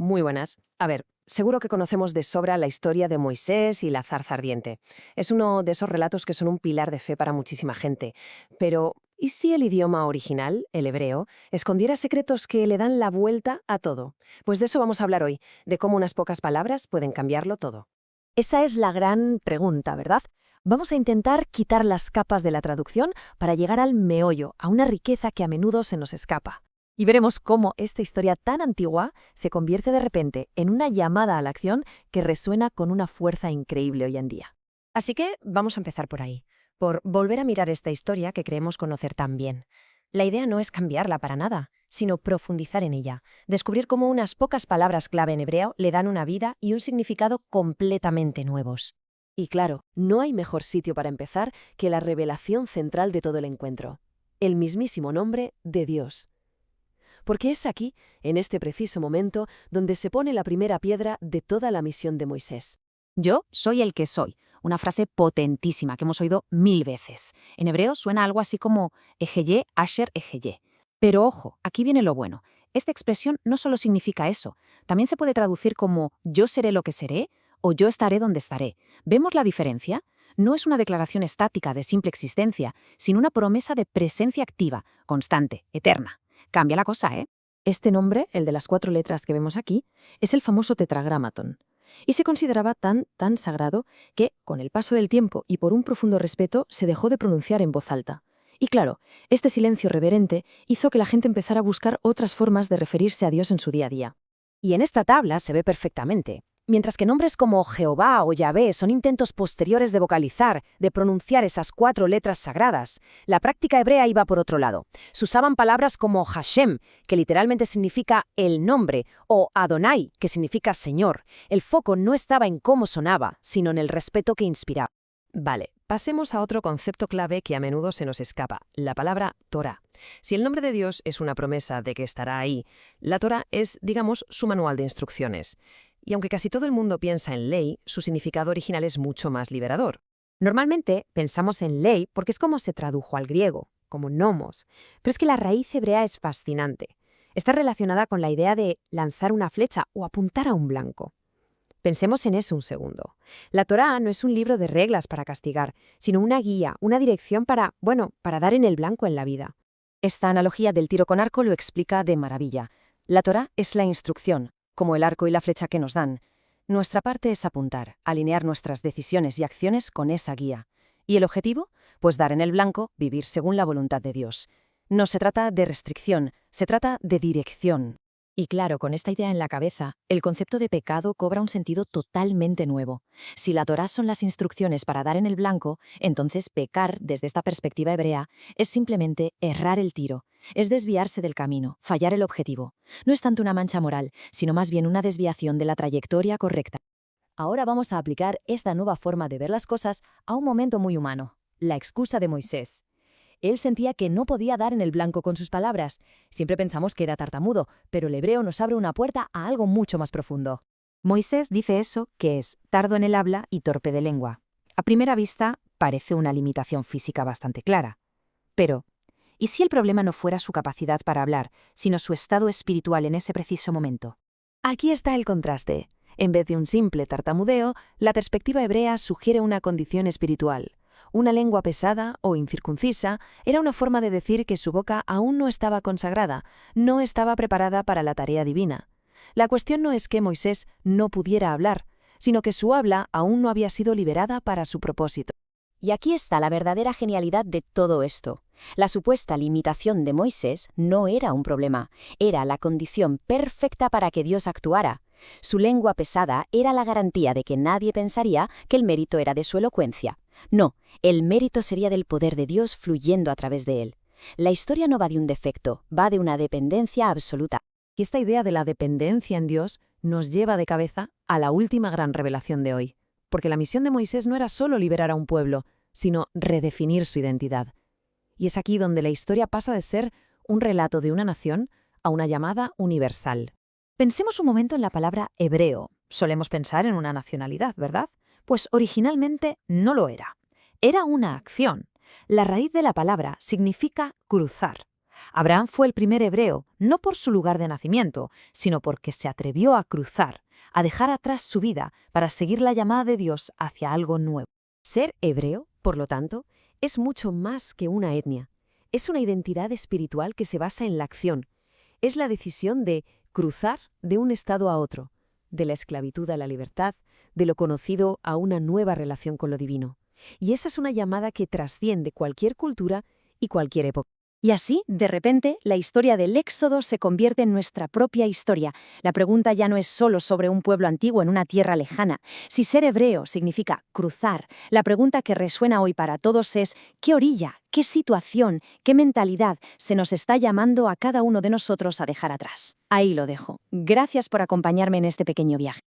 Muy buenas. A ver, seguro que conocemos de sobra la historia de Moisés y la zarza ardiente. Es uno de esos relatos que son un pilar de fe para muchísima gente. Pero, ¿y si el idioma original, el hebreo, escondiera secretos que le dan la vuelta a todo? Pues de eso vamos a hablar hoy, de cómo unas pocas palabras pueden cambiarlo todo. Esa es la gran pregunta, ¿verdad? Vamos a intentar quitar las capas de la traducción para llegar al meollo, a una riqueza que a menudo se nos escapa. Y veremos cómo esta historia tan antigua se convierte de repente en una llamada a la acción que resuena con una fuerza increíble hoy en día. Así que vamos a empezar por ahí, por volver a mirar esta historia que creemos conocer tan bien. La idea no es cambiarla para nada, sino profundizar en ella, descubrir cómo unas pocas palabras clave en hebreo le dan una vida y un significado completamente nuevos. Y claro, no hay mejor sitio para empezar que la revelación central de todo el encuentro, el mismísimo nombre de Dios. Porque es aquí, en este preciso momento, donde se pone la primera piedra de toda la misión de Moisés. Yo soy el que soy, una frase potentísima que hemos oído 1000 veces. En hebreo suena algo así como Ejeye, Asher, Ejeye. Pero ojo, aquí viene lo bueno. Esta expresión no solo significa eso, también se puede traducir como yo seré lo que seré o yo estaré donde estaré. ¿Vemos la diferencia? No es una declaración estática de simple existencia, sino una promesa de presencia activa, constante, eterna. Cambia la cosa, ¿eh? Este nombre, el de las 4 letras que vemos aquí, es el famoso tetragramaton. Y se consideraba tan sagrado que, con el paso del tiempo y por un profundo respeto, se dejó de pronunciar en voz alta. Y claro, este silencio reverente hizo que la gente empezara a buscar otras formas de referirse a Dios en su día a día. Y en esta tabla se ve perfectamente. Mientras que nombres como Jehová o Yahvé son intentos posteriores de vocalizar, de pronunciar esas 4 letras sagradas, la práctica hebrea iba por otro lado. Se usaban palabras como Hashem, que literalmente significa el nombre, o Adonai, que significa Señor. El foco no estaba en cómo sonaba, sino en el respeto que inspiraba. Vale, pasemos a otro concepto clave que a menudo se nos escapa, la palabra Torah. Si el nombre de Dios es una promesa de que estará ahí, la Torah es, digamos, su manual de instrucciones. Y aunque casi todo el mundo piensa en ley, su significado original es mucho más liberador. Normalmente pensamos en ley porque es como se tradujo al griego, como nomos, pero es que la raíz hebrea es fascinante. Está relacionada con la idea de lanzar una flecha o apuntar a un blanco. Pensemos en eso un segundo. La Torá no es un libro de reglas para castigar, sino una guía, una dirección para dar en el blanco en la vida. Esta analogía del tiro con arco lo explica de maravilla. La Torá es la instrucción, como el arco y la flecha que nos dan. Nuestra parte es apuntar, alinear nuestras decisiones y acciones con esa guía. ¿Y el objetivo? Pues dar en el blanco, vivir según la voluntad de Dios. No se trata de restricción, se trata de dirección. Y claro, con esta idea en la cabeza, el concepto de pecado cobra un sentido totalmente nuevo. Si la Torá son las instrucciones para dar en el blanco, entonces pecar, desde esta perspectiva hebrea, es simplemente errar el tiro, es desviarse del camino, fallar el objetivo. No es tanto una mancha moral, sino más bien una desviación de la trayectoria correcta. Ahora vamos a aplicar esta nueva forma de ver las cosas a un momento muy humano, la excusa de Moisés. Él sentía que no podía dar en el blanco con sus palabras. Siempre pensamos que era tartamudo, pero el hebreo nos abre una puerta a algo mucho más profundo. Moisés dice eso, que es tardo en el habla y torpe de lengua. A primera vista, parece una limitación física bastante clara. Pero, ¿y si el problema no fuera su capacidad para hablar, sino su estado espiritual en ese preciso momento? Aquí está el contraste. En vez de un simple tartamudeo, la perspectiva hebrea sugiere una condición espiritual. Una lengua pesada o incircuncisa era una forma de decir que su boca aún no estaba consagrada, no estaba preparada para la tarea divina. La cuestión no es que Moisés no pudiera hablar, sino que su habla aún no había sido liberada para su propósito. Y aquí está la verdadera genialidad de todo esto. La supuesta limitación de Moisés no era un problema, era la condición perfecta para que Dios actuara. Su lengua pesada era la garantía de que nadie pensaría que el mérito era de su elocuencia. No, el mérito sería del poder de Dios fluyendo a través de él. La historia no va de un defecto, va de una dependencia absoluta. Y esta idea de la dependencia en Dios nos lleva de cabeza a la última gran revelación de hoy. Porque la misión de Moisés no era solo liberar a un pueblo, sino redefinir su identidad. Y es aquí donde la historia pasa de ser un relato de una nación a una llamada universal. Pensemos un momento en la palabra hebreo. Solemos pensar en una nacionalidad, ¿verdad? Pues originalmente no lo era. Era una acción. La raíz de la palabra significa cruzar. Abraham fue el primer hebreo, no por su lugar de nacimiento, sino porque se atrevió a cruzar, a dejar atrás su vida para seguir la llamada de Dios hacia algo nuevo. Ser hebreo, por lo tanto, es mucho más que una etnia. Es una identidad espiritual que se basa en la acción. Es la decisión de cruzar de un estado a otro, de la esclavitud a la libertad, de lo conocido a una nueva relación con lo divino. Y esa es una llamada que trasciende cualquier cultura y cualquier época. Y así, de repente, la historia del Éxodo se convierte en nuestra propia historia. La pregunta ya no es solo sobre un pueblo antiguo en una tierra lejana. Si ser hebreo significa cruzar, la pregunta que resuena hoy para todos es ¿qué orilla, qué situación, qué mentalidad se nos está llamando a cada uno de nosotros a dejar atrás? Ahí lo dejo. Gracias por acompañarme en este pequeño viaje.